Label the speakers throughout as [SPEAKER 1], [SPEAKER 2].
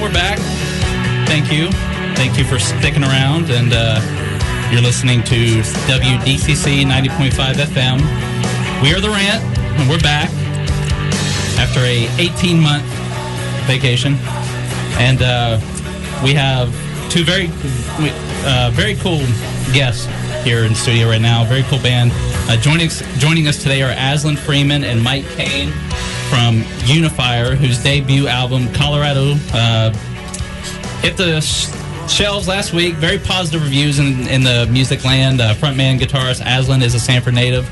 [SPEAKER 1] we're back. Thank you. Thank you for sticking around. And you're listening to WDCC 90.5 FM. We are the Rant, and we're back after a 18-month vacation. And we have two very cool guests here in studio right now. Very cool band. Joining us today are Aslan Freeman and Mike Kane from Unifier, whose debut album, Colorado, hit the shelves last week. Very positive reviews in the music land. Frontman guitarist Aslan is a Sanford native,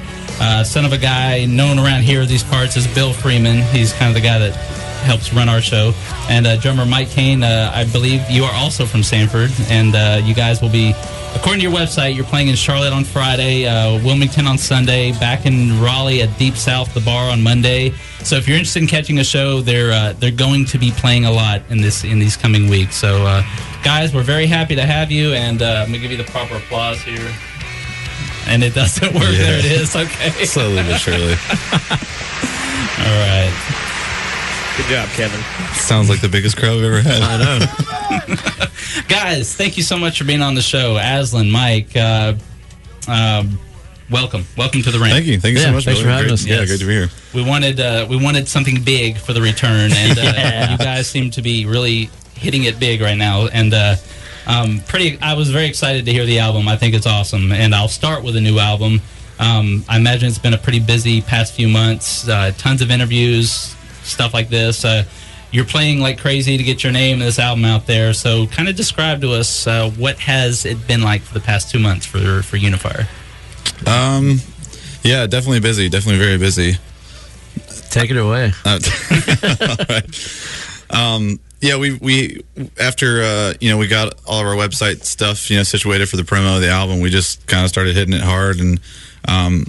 [SPEAKER 1] son of a guy known around here these parts as Bill Freeman. He's kind of the guy that helps run our show. And drummer Mike Kane, I believe you are also from Sanford, and you guys will be, according to your website, you're playing in Charlotte on Friday, Wilmington on Sunday, back in Raleigh at Deep South, the bar on Monday. So if you're interested in catching a show, they're going to be playing a lot in these coming weeks. So guys, we're very happy to have you, and I'm going to give you the proper applause here. And it doesn't work. Yeah. There it is. Okay.
[SPEAKER 2] Slowly but surely.
[SPEAKER 1] All right.
[SPEAKER 3] Good job, Kevin.
[SPEAKER 2] Sounds like the biggest crowd we've ever had.
[SPEAKER 3] I
[SPEAKER 1] know. Guys, thank you so much for being on the show. Aslan, Mike, welcome to the Rant.
[SPEAKER 2] Thank you so much.
[SPEAKER 3] Thanks for having us.
[SPEAKER 2] Yeah, great to be here.
[SPEAKER 1] We wanted something big for the return, and you guys seem to be really hitting it big right now. And I was very excited to hear the album. I think it's awesome, and I'll start with a new album. I imagine it's been a pretty busy past few months. Tons of interviews, stuff like this. You're playing like crazy to get your name and this album out there. So kind of describe to us what has it been like for the past 2 months for Unifier?
[SPEAKER 2] Yeah, definitely busy. Definitely very busy.
[SPEAKER 3] Take it away.
[SPEAKER 2] All right. Yeah, we after we got all of our website stuff situated for the promo of the album, we just kind of started hitting it hard, and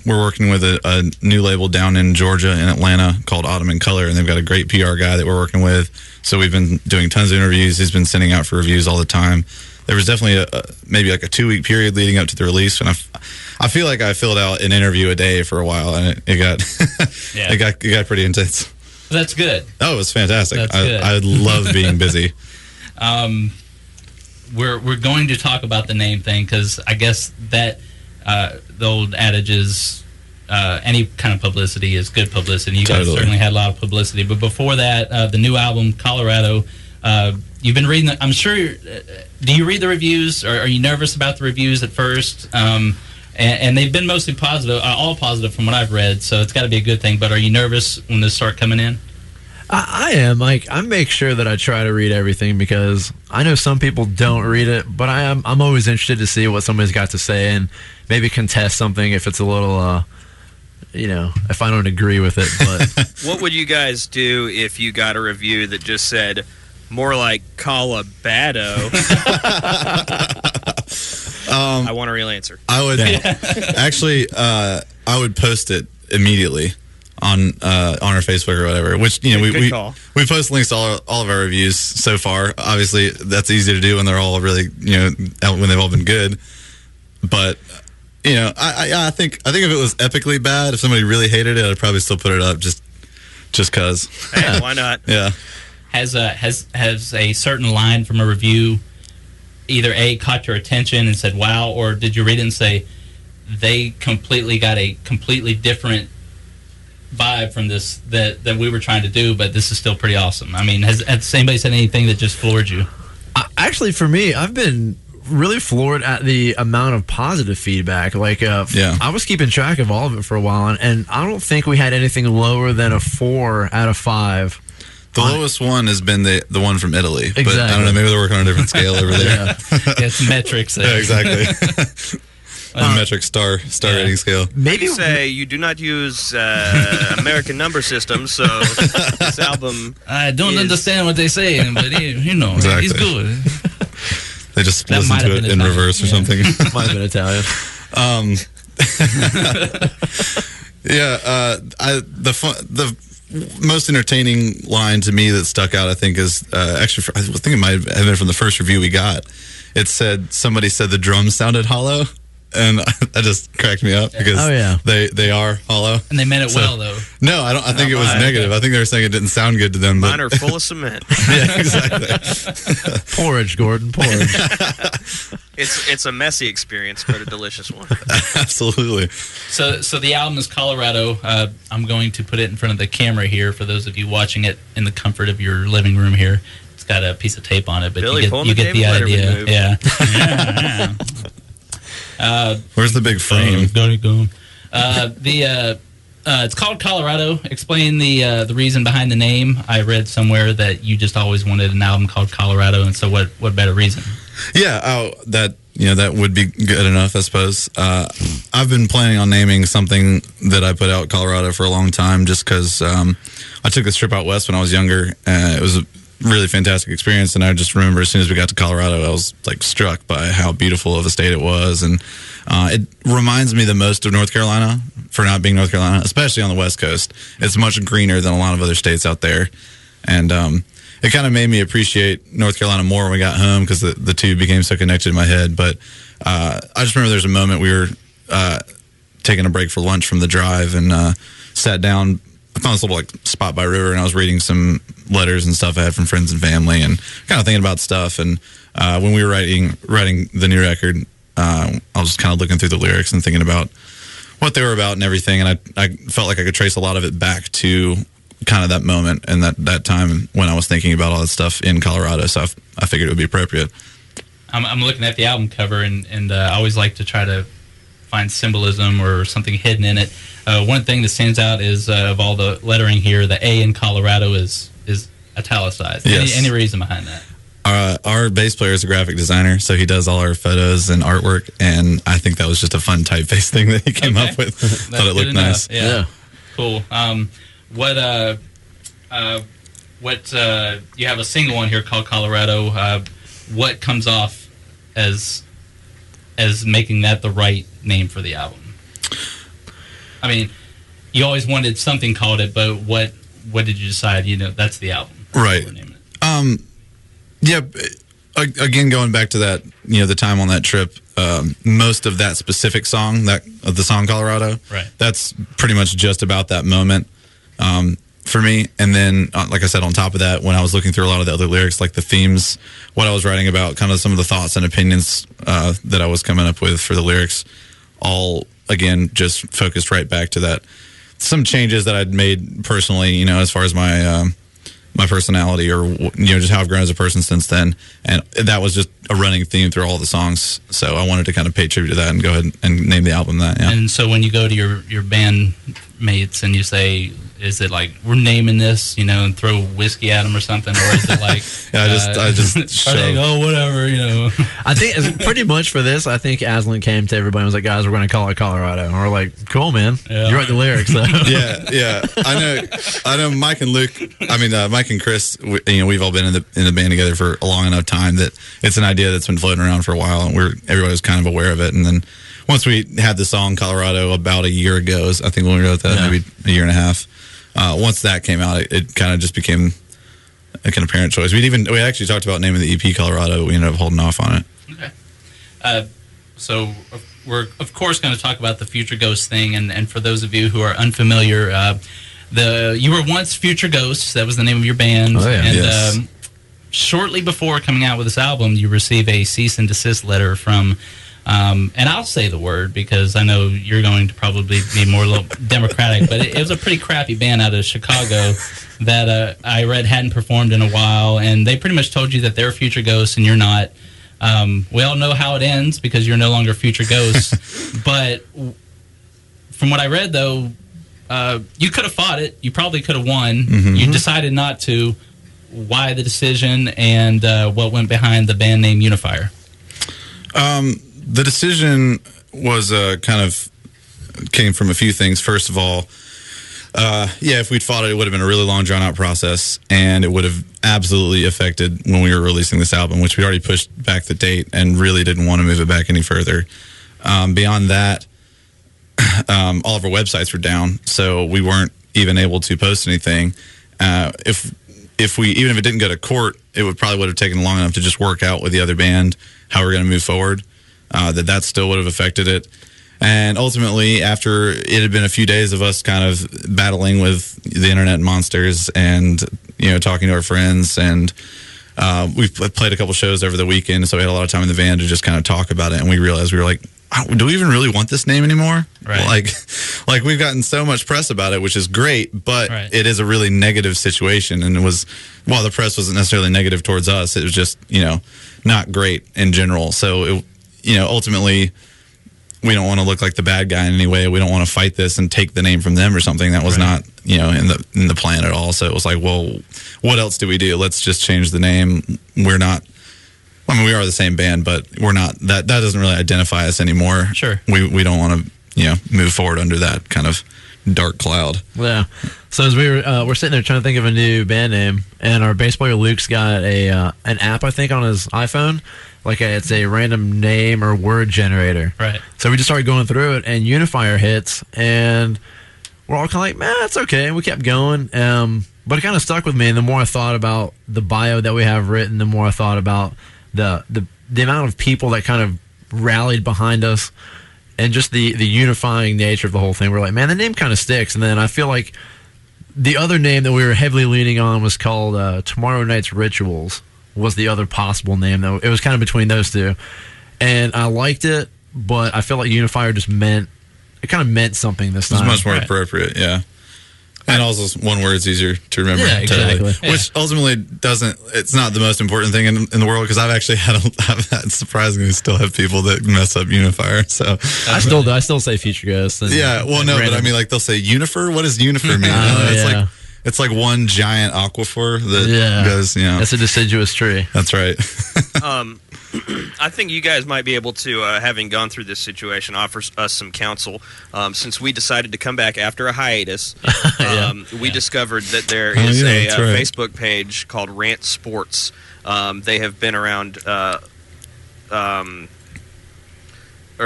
[SPEAKER 2] we're working with a new label down in Georgia, in Atlanta, called Autumn in Color, and they've got a great PR guy that we're working with. So we've been doing tons of interviews. He's been sending out for reviews all the time. There was definitely maybe like a 2-week period leading up to the release, and I feel like I filled out an interview a day for a while, and it got it got pretty intense.
[SPEAKER 1] That's good.
[SPEAKER 2] Oh, it was fantastic.
[SPEAKER 1] That's good.
[SPEAKER 2] I love being busy.
[SPEAKER 1] We're going to talk about the name thing, because I guess that the old adage is any kind of publicity is good publicity. You guys certainly had a lot of publicity. But before that, the new album, Colorado, you've been reading I'm sure, do you read the reviews, or are you nervous about the reviews at first? And they've been mostly positive, all positive from what I've read, so it's got to be a good thing. But are you nervous when they start coming in?
[SPEAKER 3] I am. Like, I make sure that I try to read everything, because I know some people don't read it, but I'm always interested to see what somebody's got to say, and maybe contest something if it's a little, if I don't agree with it. But
[SPEAKER 4] what would you guys do if you got a review that just said more like Colorado? I want a real answer.
[SPEAKER 2] I would actually. I would post it immediately on our Facebook or whatever. Which we post links to all of our reviews so far. Obviously, that's easy to do when they're all really when they've all been good. But I think if it was epically bad, if somebody really hated it, I'd probably still put it up just cause.
[SPEAKER 4] Hey, why not?
[SPEAKER 2] Yeah.
[SPEAKER 1] Has a certain line from a review either caught your attention and said wow, or did you read it and say they completely got a completely different vibe from this that we were trying to do, but this is still pretty awesome? I mean, has anybody said anything that just floored you?
[SPEAKER 3] Actually, for me, I've been really floored at the amount of positive feedback. Like, I was keeping track of all of it for a while, and I don't think we had anything lower than a 4 out of 5.
[SPEAKER 2] The lowest one has been the one from Italy.
[SPEAKER 3] Exactly.
[SPEAKER 2] But I don't know, maybe they're working on a different scale over there.
[SPEAKER 1] It's metrics there.
[SPEAKER 2] Yeah, exactly. Metric star rating scale.
[SPEAKER 4] Maybe say you do not use American number systems, so this album.
[SPEAKER 1] I don't understand what they're saying, but
[SPEAKER 2] exactly.
[SPEAKER 1] He's good.
[SPEAKER 2] They just listen to it in reverse or something.
[SPEAKER 3] Might have been Italian.
[SPEAKER 2] The most entertaining line to me that stuck out, I think, is I think it might have been from the first review we got. Somebody said the drums sounded hollow. and that just cracked me up because they are hollow.
[SPEAKER 1] And they meant it well, though.
[SPEAKER 2] No, I don't. I think it was negative. I think they were saying it didn't sound good to them.
[SPEAKER 4] Mine are full of cement.
[SPEAKER 2] Yeah, exactly.
[SPEAKER 3] Porridge, Gordon, porridge.
[SPEAKER 4] It's a messy experience, but a delicious one.
[SPEAKER 2] Absolutely.
[SPEAKER 1] So the album is Colorado. I'm going to put it in front of the camera here for those of you watching it in the comfort of your living room here. It's got a piece of tape on it, but
[SPEAKER 4] Billy,
[SPEAKER 1] you get the idea. Yeah.
[SPEAKER 2] Where's the big frame?
[SPEAKER 1] It's called Colorado. Explain the reason behind the name. I read somewhere that you just always wanted an album called Colorado, and so what better reason?
[SPEAKER 2] Yeah, that would be good enough, I suppose. I've been planning on naming something that I put out Colorado for a long time, just because I took this trip out west when I was younger. It was a really fantastic experience, and I just remember as soon as we got to Colorado, I was like struck by how beautiful of a state it was, and it reminds me the most of North Carolina for not being North Carolina, especially on the West Coast. It's much greener than a lot of other states out there, and it kind of made me appreciate North Carolina more when we got home because the two became so connected in my head. But I just remember there's a moment we were taking a break for lunch from the drive and sat down. I found this little spot by a river, and I was reading some letters and stuff I had from friends and family, and kind of thinking about stuff. And when we were writing the new record, I was just kind of looking through the lyrics and thinking about what they were about and everything. And I felt like I could trace a lot of it back to kind of that moment and that time when I was thinking about all that stuff in Colorado. So I figured it would be appropriate.
[SPEAKER 1] I'm looking at the album cover, and I always like to try to find symbolism or something hidden in it. One thing that stands out is of all the lettering here, the A in Colorado is italicized.
[SPEAKER 2] Yes.
[SPEAKER 1] Any reason behind that?
[SPEAKER 2] Our bass player is a graphic designer, so he does all our photos and artwork, and I think that was just a fun typeface thing that he came up with. Thought it looked nice.
[SPEAKER 1] Yeah. Cool. You have a single on here called Colorado. What comes off as making that the right name for the album? I mean, you always wanted something called it, but what did you decide? That's the album.
[SPEAKER 2] Right. Yeah. Again, going back to that, the time on that trip, most of that specific song, of the song Colorado,
[SPEAKER 1] right,
[SPEAKER 2] that's pretty much just about that moment for me. And then, like I said, on top of that, when I was looking through a lot of the other lyrics, like the themes, what I was writing about, kind of some of the thoughts and opinions that I was coming up with for the lyrics, all, again, just focused right back to that. Some changes that I'd made personally, as far as my personality or, just how I've grown as a person since then. And that was just a running theme through all the songs. So I wanted to kind of pay tribute to that and go ahead and name the album that. Yeah.
[SPEAKER 1] And so when you go to your band mates and you say, is it like, we're naming this, and throw whiskey at them or something? Or is it like...
[SPEAKER 2] I just
[SPEAKER 1] shove. Whatever,
[SPEAKER 3] I think pretty much for this, I think Aslan came to everybody and was like, guys, we're going to call it Colorado. And we're like, cool, man. Yeah. You write the lyrics, though.
[SPEAKER 2] Yeah. I know Mike and Luke, Mike and Chris, we've all been in the band together for a long enough time that it's an idea that's been floating around for a while, and everybody was kind of aware of it. And then once we had the song Colorado about a year ago, I think when we wrote that, maybe a year and a half, once that came out, it kind of just became like an apparent choice. We actually talked about naming the EP Colorado, but we ended up holding off on it.
[SPEAKER 1] Okay. So we're, of course, going to talk about the Future Ghosts thing, and for those of you who are unfamiliar, you were once Future Ghosts. That was the name of your band.
[SPEAKER 3] Oh, yeah.
[SPEAKER 1] And
[SPEAKER 2] Yes.
[SPEAKER 1] Shortly before coming out with this album, you receive a cease and desist letter from, and I'll say the word because I know you're going to probably be more democratic, but it was a pretty crappy band out of Chicago that I read hadn't performed in a while, and they pretty much told you that they're Future Ghosts and you're not. We all know how it ends because you're no longer Future Ghosts, but from what I read, though, you could have fought it. You probably could have won.
[SPEAKER 2] Mm-hmm.
[SPEAKER 1] You decided not to. Why the decision, and what went behind the band name Unifier?
[SPEAKER 2] The decision was kind of came from a few things. First of all, if we'd fought it would have been a really long, drawn-out process, and it would have absolutely affected when we were releasing this album, which we already pushed back the date and really didn't want to move it back any further. Beyond that, all of our websites were down, so we weren't even able to post anything. Even if it didn't go to court, it would have taken long enough to just work out with the other band how we're going to move forward. that still would have affected it. And ultimately, after it had been a few days of us kind of battling with the internet monsters and, talking to our friends, and we played a couple shows over the weekend, so we had a lot of time in the van to just kind of talk about it, and we realized we were like, do we even really want this name anymore?
[SPEAKER 1] Right.
[SPEAKER 2] Like we've gotten so much press about it, which is great, but it is a really negative situation. And it was, while the press wasn't necessarily negative towards us, it was just, not great in general. So, ultimately, we don't want to look like the bad guy in any way. We don't want to fight this and take the name from them or something. That was not, in the plan at all. So it was like, well, what else do we do? Let's just change the name. We're not, we are the same band, but we're not, that doesn't really identify us anymore.
[SPEAKER 1] Sure.
[SPEAKER 2] We don't want to, move forward under that kind of dark cloud.
[SPEAKER 3] Yeah. So as we're sitting there trying to think of a new band name, and our bass player Luke's got an app, I think, on his iPhone. It's a random name or word generator.
[SPEAKER 1] Right.
[SPEAKER 3] So we just started going through it, and Unifier hits, and we're all kind of like, man, it's okay. And we kept going. But it kind of stuck with me, and the more I thought about the bio that we have written, the more I thought about the amount of people that kind of rallied behind us, and just the unifying nature of the whole thing. We're like, man, the name kind of sticks. And then I feel like the other name that we were heavily leaning on was called Tomorrow Night's Rituals, was the other possible name, though. It was kind of between those two. And I liked it, but I feel like Unifier just meant something this time.
[SPEAKER 2] It's much more appropriate, yeah. And also, one word's easier to remember.
[SPEAKER 3] Yeah, exactly.
[SPEAKER 2] Which ultimately it's not the most important thing in the world, because I've actually I've had surprisingly still have people that mess up Unifier. So
[SPEAKER 3] I still say Future Ghost.
[SPEAKER 2] But I mean, they'll say Unifer. What does Unifer mean? It's like one giant aquifer that goes,
[SPEAKER 3] That's a deciduous tree.
[SPEAKER 2] That's right.
[SPEAKER 4] I think you guys might be able to, having gone through this situation, offer us some counsel. Since we decided to come back after a hiatus, we discovered that there is a Facebook page called Rant Sports. They have been around, or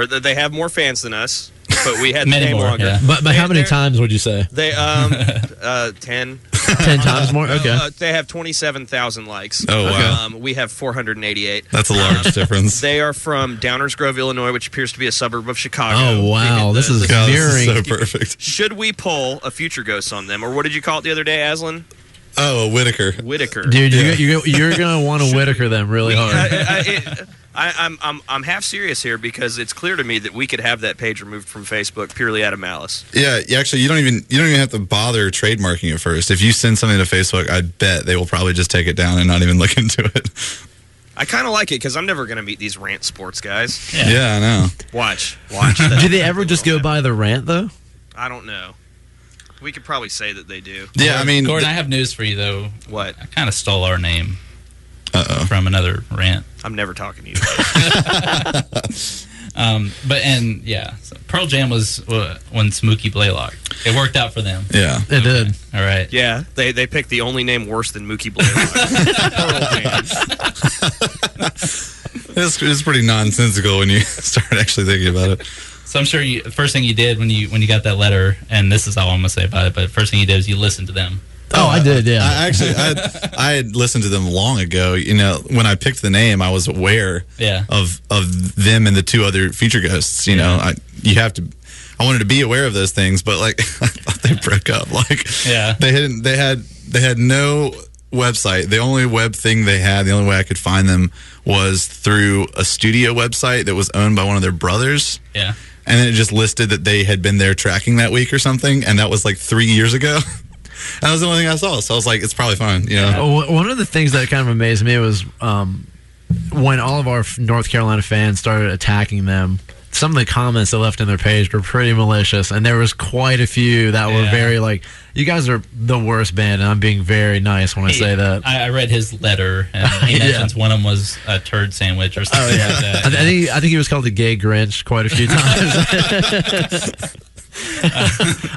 [SPEAKER 4] they have more fans than us. But we had the name longer.
[SPEAKER 1] Yeah.
[SPEAKER 3] But how many times would you say?
[SPEAKER 4] They 10.
[SPEAKER 3] 10 times more? Okay.
[SPEAKER 4] They have 27,000 likes.
[SPEAKER 2] Oh, wow.
[SPEAKER 4] We have 488.
[SPEAKER 2] That's a large difference.
[SPEAKER 4] They are from Downers Grove, Illinois, which appears to be a suburb of Chicago.
[SPEAKER 3] Oh, wow. This is mirroring.
[SPEAKER 2] So perfect.
[SPEAKER 4] Should we pull a Future Ghost on them? Or what did you call it the other day, Aslan?
[SPEAKER 2] Oh, Whitaker.
[SPEAKER 4] Dude,
[SPEAKER 3] you're going to want to Whitaker them really hard.
[SPEAKER 4] I'm half serious here, because it's clear to me that we could have that page removed from Facebook purely out of malice.
[SPEAKER 2] Yeah, actually, you don't even have to bother trademarking it first. If you send something to Facebook, I bet they will probably just take it down and not even look into it.
[SPEAKER 4] I kind of like it, because I'm never going to meet these Rant Sports guys.
[SPEAKER 2] Yeah, I know.
[SPEAKER 4] Watch.
[SPEAKER 3] Do they ever just go by the Rant, though?
[SPEAKER 4] I don't know. We could probably say that they do.
[SPEAKER 2] Yeah, I mean,
[SPEAKER 1] Gordon, I have news for you, though.
[SPEAKER 4] What?
[SPEAKER 1] I kind of stole our name from another rant.
[SPEAKER 4] I'm never talking to you.
[SPEAKER 1] So Pearl Jam was when Smokey Blaylock. It worked out for them.
[SPEAKER 2] Yeah,
[SPEAKER 3] it did.
[SPEAKER 1] All right.
[SPEAKER 4] Yeah, they picked the only name worse than Mookie Blaylock.
[SPEAKER 2] It's pretty nonsensical when you start actually thinking about it.
[SPEAKER 1] So I'm sure the first thing you did when you got that letter, and this is all I'm gonna say about it, but the first thing you did is you listened to them.
[SPEAKER 3] Oh, I did, yeah.
[SPEAKER 2] I had listened to them long ago. When I picked the name, I was aware of them and the two other Future Ghosts. I wanted to be aware of those things, but I thought they broke up. They had no website. The only web thing they had, the only way I could find them was through a studio website that was owned by one of their brothers.
[SPEAKER 1] Yeah.
[SPEAKER 2] And then it just listed that they had been there tracking that week or something, and that was 3 years ago. That was the only thing I saw, so I was like, it's probably fine.
[SPEAKER 3] One of the things that kind of amazed me was when all of our North Carolina fans started attacking them, some of the comments they left in their page were pretty malicious, and there was quite a few that were very you guys are the worst band, and I'm being very nice when I say that.
[SPEAKER 1] I read his letter, and he mentions one of them was a turd sandwich or something like that.
[SPEAKER 3] I think he was called the Gay Grinch quite a few times.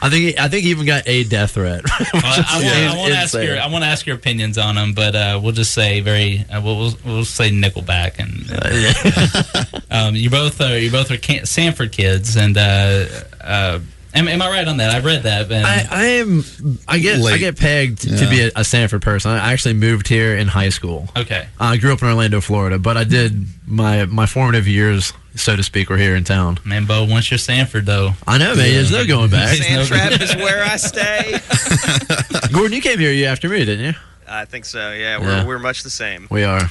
[SPEAKER 3] I think he even got a death threat.
[SPEAKER 1] I want to ask your opinions on them, but we'll just say we'll say Nickelback, and you both are Sanford kids, and Am I right on that? I've read that. But
[SPEAKER 3] I get pegged to be a Sanford person. I actually moved here in high school.
[SPEAKER 1] Okay.
[SPEAKER 3] I grew up in Orlando, Florida, but I did my formative years, so to speak, were here in town.
[SPEAKER 1] Man, Bo, once you're Sanford, though.
[SPEAKER 3] I know, man. There's no going back.
[SPEAKER 4] Sandtrap is where I stay.
[SPEAKER 3] Gordon, you came here a year after me, didn't you?
[SPEAKER 4] I think so. Yeah, we're much the same.
[SPEAKER 3] We are.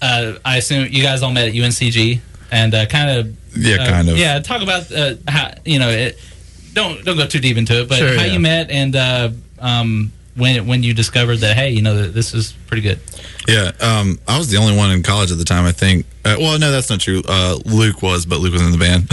[SPEAKER 1] I assume you guys all met at UNCG and kind of.
[SPEAKER 2] Kind of.
[SPEAKER 1] Yeah, talk about how Don't go too deep into it, but how you met and when you discovered that, hey, this is pretty good.
[SPEAKER 2] Yeah, I was the only one in college at the time, I think. Well, no, that's not true. Luke was, but Luke was in the band.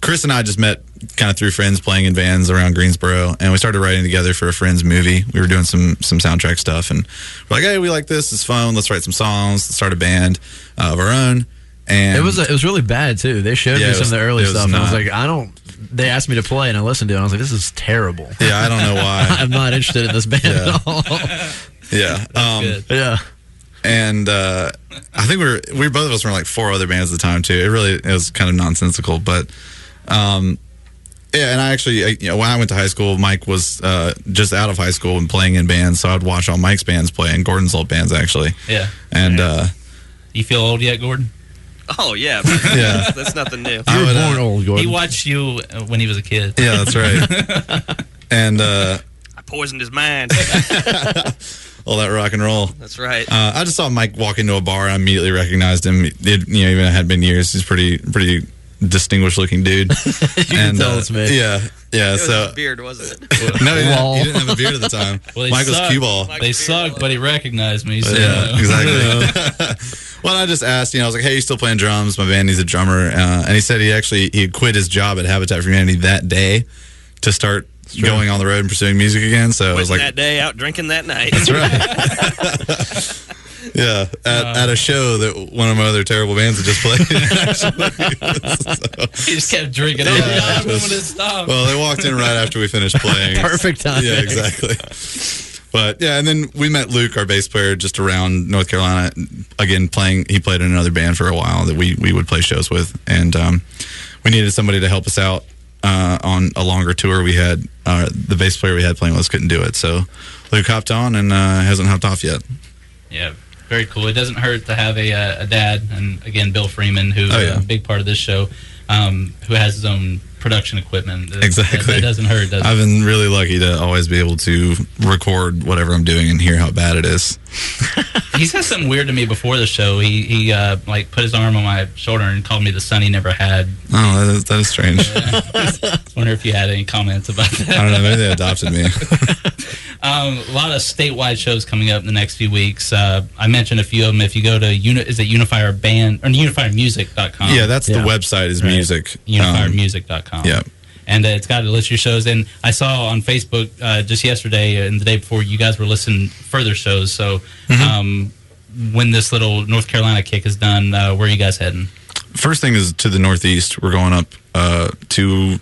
[SPEAKER 2] Chris and I just met kind of through friends playing in bands around Greensboro, and we started writing together for a friend's movie. We were doing some soundtrack stuff, and we're like, hey, we like this. It's fun. Let's write some songs. Let's start a band of our own. And
[SPEAKER 3] it was really bad too. They showed me some of the early stuff, and I was like, they asked me to play, and I listened to it, and I was like, this is terrible.
[SPEAKER 2] Yeah, I don't know why.
[SPEAKER 3] I'm not interested in this band at all.
[SPEAKER 2] Yeah.
[SPEAKER 3] Yeah.
[SPEAKER 2] And I think we both of us were in like 4 other bands at the time too. It was kind of nonsensical, but and I actually, when I went to high school, Mike was just out of high school and playing in bands, so I'd watch all Mike's bands play and Gordon's old bands actually.
[SPEAKER 1] Yeah.
[SPEAKER 2] And
[SPEAKER 1] you feel old yet, Gordon?
[SPEAKER 4] Oh yeah,
[SPEAKER 2] yeah.
[SPEAKER 4] That's nothing new.
[SPEAKER 3] You were born old, Gordon.
[SPEAKER 1] He watched you when he was a kid.
[SPEAKER 2] Yeah, that's right. And
[SPEAKER 4] I poisoned his mind.
[SPEAKER 2] all that rock and roll.
[SPEAKER 4] That's right.
[SPEAKER 2] I just saw Mike walk into a bar. I immediately recognized him. Even it had been years. He's pretty distinguished looking dude.
[SPEAKER 3] You can tell it's me.
[SPEAKER 2] Yeah.
[SPEAKER 4] It was
[SPEAKER 2] So
[SPEAKER 4] his beard, wasn't it?
[SPEAKER 2] no, he didn't have a beard at the time.
[SPEAKER 1] Well,
[SPEAKER 2] Mike was cue ball.
[SPEAKER 1] They sucked, but he recognized me. So.
[SPEAKER 2] Yeah, exactly. Well, I just asked, I was like, hey, you still playing drums? My band needs a drummer. And he said he had quit his job at Habitat for Humanity that day to start going on the road and pursuing music again. So I was like,
[SPEAKER 4] that day, out drinking that night.
[SPEAKER 2] That's right. Yeah, at a show that one of my other terrible bands had just played.
[SPEAKER 1] He just kept drinking. Oh, God, when would it stop?
[SPEAKER 2] Well, they walked in right after we finished playing.
[SPEAKER 3] Perfect time.
[SPEAKER 2] Yeah, exactly. But yeah, and then we met Luke, our bass player, just around North Carolina. Again, he played in another band for a while that we would play shows with, and we needed somebody to help us out on a longer tour. We had the bass player we had playing with us couldn't do it, so Luke hopped on and hasn't hopped off yet.
[SPEAKER 1] Yeah. Very cool. It doesn't hurt to have a dad, and again, Bill Freeman, who is a big part of this show, who has his own production equipment.
[SPEAKER 2] Exactly.
[SPEAKER 1] That doesn't hurt, does it?
[SPEAKER 2] I've been really lucky to always be able to record whatever I'm doing and hear how bad it is.
[SPEAKER 1] He said something weird to me before the show. He put his arm on my shoulder and called me the son he never had.
[SPEAKER 2] Oh, that is strange.
[SPEAKER 1] I wonder if you had any comments about that.
[SPEAKER 2] I don't know. Maybe they adopted me.
[SPEAKER 1] A lot of statewide shows coming up in the next few weeks. I mentioned a few of them. If you go to Unifier Band or UnifierMusic.com.
[SPEAKER 2] Yeah, that's the website is music.
[SPEAKER 1] UnifierMusic.com.
[SPEAKER 2] Yeah.
[SPEAKER 1] And it's got a list of your shows. And I saw on Facebook just yesterday and the day before you guys were listing further shows. So when this little North Carolina kick is done, where are you guys heading?
[SPEAKER 2] First thing is to the Northeast. We're going up to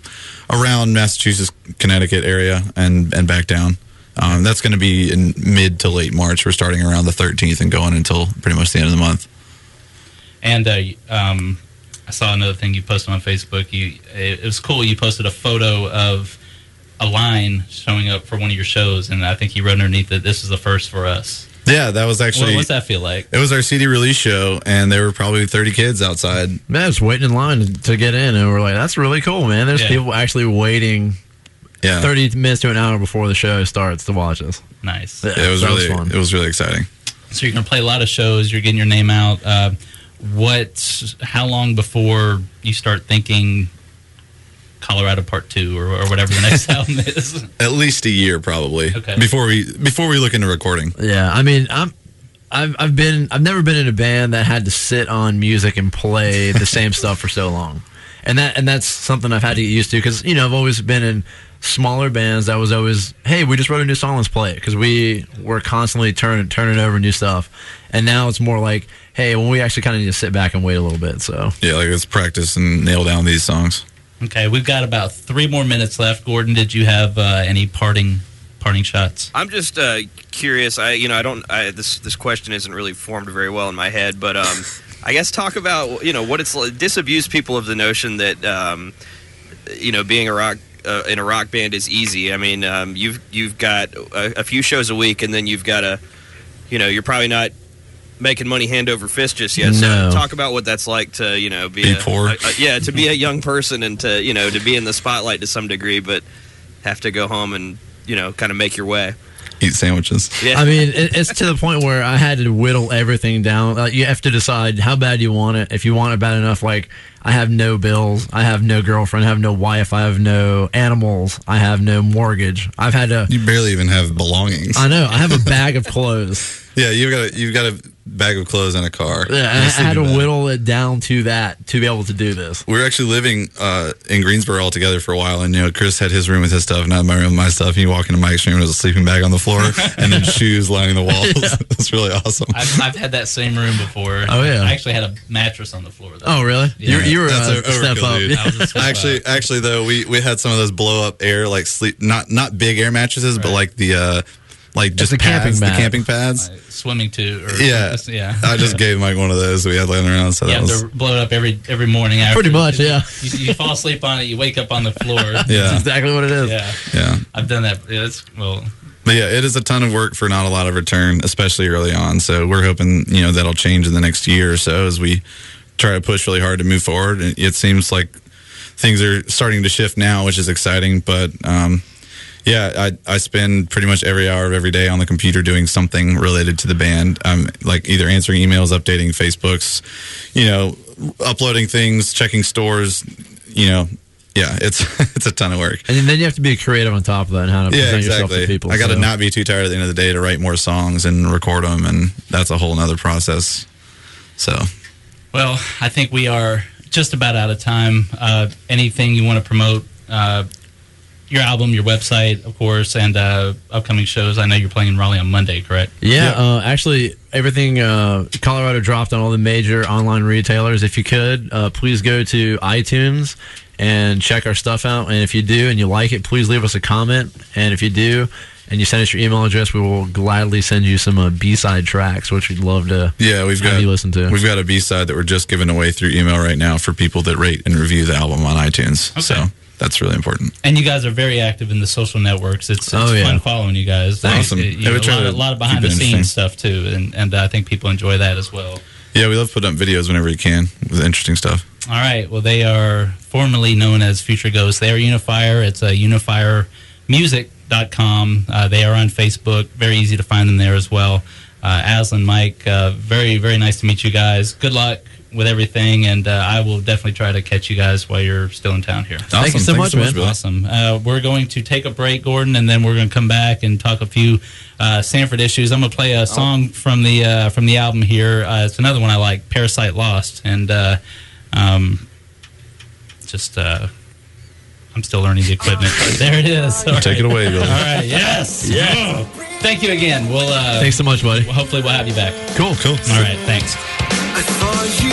[SPEAKER 2] around Massachusetts, Connecticut area and back down. That's going to be in mid to late March. We're starting around the 13th and going until pretty much the end of the month.
[SPEAKER 1] And I saw another thing you posted on Facebook. It was cool. You posted a photo of a line showing up for one of your shows, and I think you wrote underneath that this is the first for us.
[SPEAKER 2] Yeah, that was actually...
[SPEAKER 1] What's that feel like?
[SPEAKER 2] It was our CD release show, and there were probably 30 kids outside.
[SPEAKER 3] Man, I was waiting in line to get in, and we're like, that's really cool, man. There's people actually waiting 30 minutes to an hour before the show starts to watch us.
[SPEAKER 1] Nice.
[SPEAKER 2] Yeah, it was really fun. It was really exciting.
[SPEAKER 1] So you're going to play a lot of shows. You're getting your name out. How long before you start thinking Colorado Part 2 or whatever the next album is?
[SPEAKER 2] At least a year, probably.
[SPEAKER 1] Okay.
[SPEAKER 2] Before we look into recording.
[SPEAKER 3] Yeah, I mean, I've never been in a band that had to sit on music and play the same stuff for so long, and that's something I've had to get used to because I've always been in smaller bands that was always, hey, we just wrote a new song, let's play it, because we were constantly turning over new stuff, and now it's more like, hey, well, we actually kind of need to sit back and wait a little bit. So
[SPEAKER 2] yeah, like let's practice and nail down these songs.
[SPEAKER 1] Okay, we've got about 3 more minutes left. Gordon, did you have any parting shots?
[SPEAKER 4] I'm just curious. This question isn't really formed very well in my head, but I guess talk about what it's like. Disabuse people of the notion that being a rock in a rock band is easy. I mean, you've got a few shows a week, and then you've got you're probably not making money hand over fist just yet.
[SPEAKER 3] No.
[SPEAKER 4] So talk about what that's like to
[SPEAKER 2] be poor.
[SPEAKER 4] To be a young person and to be in the spotlight to some degree, but have to go home and kind of make your way.
[SPEAKER 2] Eat sandwiches.
[SPEAKER 4] Yeah.
[SPEAKER 3] I mean, it's to the point where I had to whittle everything down. You have to decide how bad you want it. If you want it bad enough, like I have no bills, I have no girlfriend, I have no wife, I have no animals, I have no mortgage. I've had to.
[SPEAKER 2] You barely even have belongings.
[SPEAKER 3] I know. I have a bag of clothes.
[SPEAKER 2] Yeah, you've got a bag of clothes and a car.
[SPEAKER 3] Yeah, I had to whittle it down to that to be able to do this.
[SPEAKER 2] We were actually living in Greensboro all together for a while, and Chris had his room with his stuff, and I had my room with my stuff. And you walk into Mike's room, and there's a sleeping bag on the floor, and then shoes lining the walls. Yeah. It's really awesome.
[SPEAKER 1] I've had that same room before.
[SPEAKER 3] Oh yeah,
[SPEAKER 1] I actually had a mattress on the floor, though.
[SPEAKER 3] Oh really?
[SPEAKER 1] Yeah.
[SPEAKER 3] You were
[SPEAKER 2] That's
[SPEAKER 3] a step up.
[SPEAKER 2] Dude. Actually though, we had some of those blow up air like sleep not big air mattresses, but like the just
[SPEAKER 3] the
[SPEAKER 2] pads,
[SPEAKER 3] camping
[SPEAKER 2] the camping pads.
[SPEAKER 1] Swimming to.
[SPEAKER 2] Yeah. I just gave Mike one of those we had laying around. So
[SPEAKER 1] you have to blow it up every morning. After.
[SPEAKER 3] Pretty much, yeah.
[SPEAKER 1] You fall asleep on it, you wake up on the floor.
[SPEAKER 2] Yeah.
[SPEAKER 3] That's exactly what it is.
[SPEAKER 2] Yeah.
[SPEAKER 1] I've done that.
[SPEAKER 2] But yeah, it is a ton of work for not a lot of return, especially early on. So we're hoping, that'll change in the next year or so as we try to push really hard to move forward. And it seems like things are starting to shift now, which is exciting. But I spend pretty much every hour of every day on the computer doing something related to the band. Like either answering emails, updating Facebooks, uploading things, checking stores, Yeah, it's a ton of work.
[SPEAKER 3] And then you have to be creative on top of that and how to present yourself to people.
[SPEAKER 2] I got to not be too tired at the end of the day to write more songs and record them, and that's a whole nother process. So,
[SPEAKER 1] well, I think we are just about out of time. Anything you want to promote? Your album, your website, of course, and upcoming shows. I know you're playing in Raleigh on Monday, correct?
[SPEAKER 3] Yeah. Actually, everything Colorado dropped on all the major online retailers. If you could, please go to iTunes and check our stuff out. And if you do and you like it, please leave us a comment. And if you do and you send us your email address, we will gladly send you some B-side tracks, which we'd love to have you listen to.
[SPEAKER 2] We've got a B-side that we're just giving away through email right now for people that rate and review the album on iTunes.
[SPEAKER 1] Okay.
[SPEAKER 2] So that's really important.
[SPEAKER 1] And you guys are very active in the social networks. It's fun following you guys.
[SPEAKER 2] Awesome.
[SPEAKER 1] A lot of behind-the-scenes stuff, too, and I think people enjoy that as well.
[SPEAKER 2] Yeah, we love putting up videos whenever you can with interesting stuff.
[SPEAKER 1] All right. Well, they are formerly known as Future Ghosts. They are Unifier. It's unifiermusic.com. They are on Facebook. Very easy to find them there as well. Aslan, Mike, very, very nice to meet you guys. Good luck with everything, and I will definitely try to catch you guys while you're still in town here.
[SPEAKER 2] Awesome.
[SPEAKER 3] Thank you so much, man.
[SPEAKER 1] Awesome. We're going to take a break, Gordon, and then we're going to come back and talk a few Sanford issues. I'm going to play a song from the album here. It's another one I like, Parasite Lost, and I'm still learning the equipment, but there it is.
[SPEAKER 2] Take it away, Billy.
[SPEAKER 1] All right, yes. Yeah. Thank you again.
[SPEAKER 3] Thanks so much, buddy.
[SPEAKER 1] Hopefully we'll have you back.
[SPEAKER 3] Cool.
[SPEAKER 1] All right, thanks.
[SPEAKER 5] I saw you.